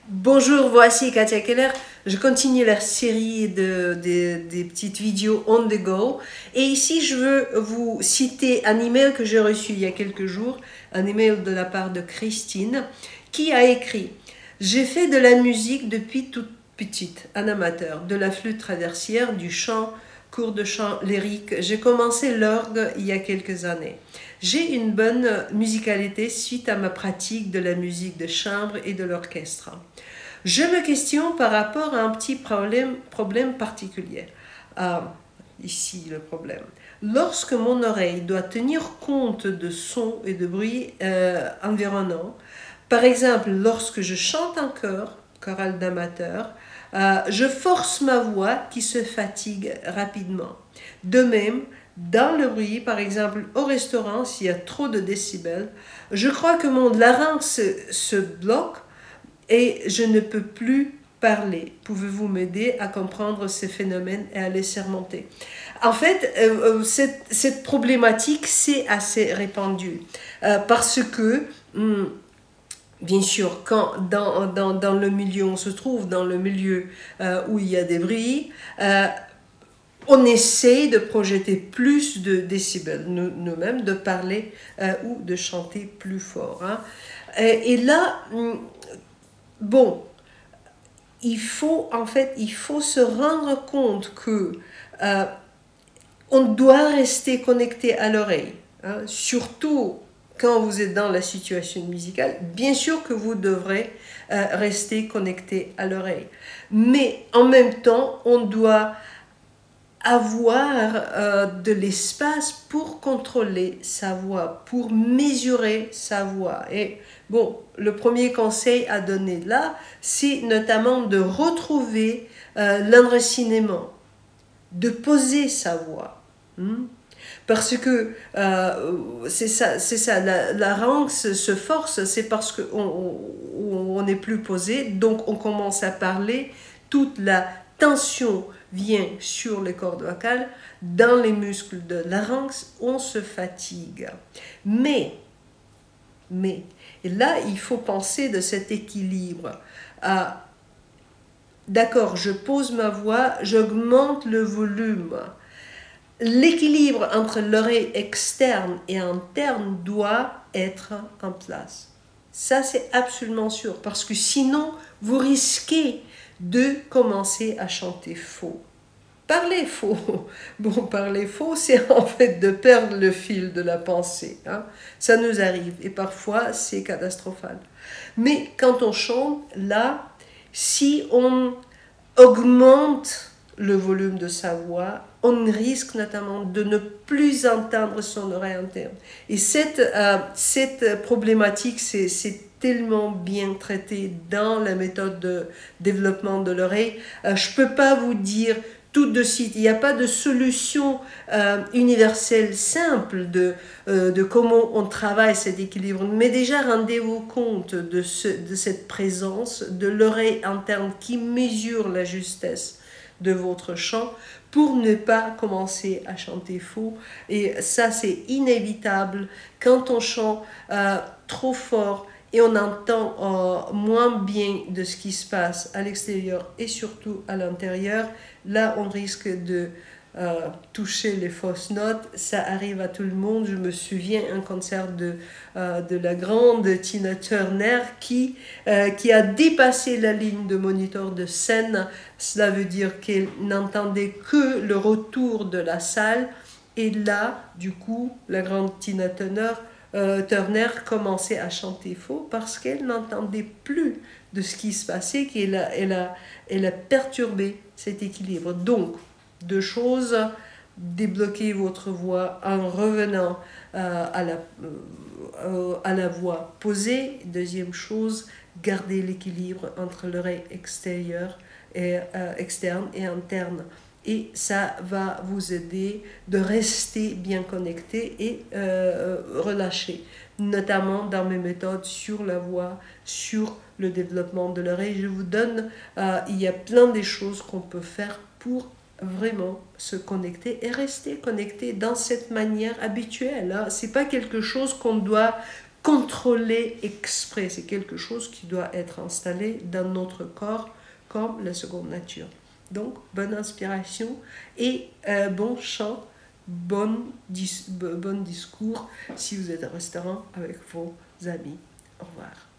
Bonjour, voici Katia Keller. Je continue la série des petites vidéos on the go. Et ici, je veux vous citer un email que j'ai reçu il y a quelques jours, un email de la part de Christine, qui a écrit: j'ai fait de la musique depuis toute petite, un amateur, de la flûte traversière, du chant, cours de chant lyrique. J'ai commencé l'orgue il y a quelques années. J'ai une bonne musicalité suite à ma pratique de la musique de chambre et de l'orchestre. Je me questionne par rapport à un petit problème particulier. Ici le problème. Lorsque mon oreille doit tenir compte de sons et de bruits environnants, par exemple lorsque je chante en chœur, chorale d'amateur, je force ma voix qui se fatigue rapidement. De même, dans le bruit, par exemple au restaurant, s'il y a trop de décibels, je crois que mon larynx se bloque et je ne peux plus parler. Pouvez-vous m'aider à comprendre ces phénomènes et à les surmonter? En fait, cette problématique, c'est assez répandu parce que bien sûr, quand dans le milieu, on se trouve dans le milieu où il y a des bruits, on essaie de projeter plus de décibels, nous-mêmes, de parler ou de chanter plus fort. Hein. Et là, bon, il faut se rendre compte que on doit rester connecté à l'oreille, hein, surtout quand vous êtes dans la situation musicale. Bien sûr que vous devrez rester connecté à l'oreille, mais en même temps, on doit avoir de l'espace pour contrôler sa voix, pour mesurer sa voix. Et bon, le premier conseil à donner là, c'est notamment de retrouver l'enracinement, de poser sa voix. Parce que c'est ça, la larynx se force, c'est parce qu'on n'est plus posé, donc on commence à parler, toute la tension vient sur les cordes vocales, dans les muscles de larynx, on se fatigue. Mais, et là, il faut penser de cet équilibre. D'accord, je pose ma voix, j'augmente le volume. L'équilibre entre l'oreille externe et interne doit être en place. Ça, c'est absolument sûr, parce que sinon, vous risquez de commencer à chanter faux. Parler faux. Bon, parler faux, c'est en fait de perdre le fil de la pensée. Hein. Ça nous arrive, et parfois, c'est catastrophal. Mais quand on chante, là, si on augmente le volume de sa voix, on risque notamment de ne plus entendre son oreille interne. Et cette problématique, c'est tellement bien traité dans la méthode de développement de l'oreille. Je ne peux pas vous dire tout de suite, il n'y a pas de solution universelle simple de comment on travaille cet équilibre. Mais déjà, rendez-vous compte de cette présence de l'oreille interne qui mesure la justesse de votre chant pour ne pas commencer à chanter faux. Et ça, c'est inévitable quand on chante trop fort et on entend moins bien de ce qui se passe à l'extérieur et surtout à l'intérieur. Là, on risque de toucher les fausses notes. Ça arrive à tout le monde. Je me souviens un concert de la grande Tina Turner qui a dépassé la ligne de moniteur de scène. Cela veut dire qu'elle n'entendait que le retour de la salle. Et là, du coup, la grande Tina Turner commençait à chanter faux parce qu'elle n'entendait plus de ce qui se passait, qu'elle a perturbé cet équilibre. Donc, deux choses: débloquer votre voix en revenant à la voix posée. Deuxième chose, garder l'équilibre entre l'oreille extérieure et externe et interne. Et ça va vous aider de rester bien connecté et relâché, notamment dans mes méthodes sur la voix, sur le développement de l'oreille. Je vous donne, il y a plein de choses qu'on peut faire pour vraiment se connecter et rester connecté dans cette manière habituelle. Hein. Ce n'est pas quelque chose qu'on doit contrôler exprès. C'est quelque chose qui doit être installé dans notre corps comme la seconde nature. Donc, bonne inspiration et bon chant, bon discours si vous êtes au restaurant avec vos amis. Au revoir.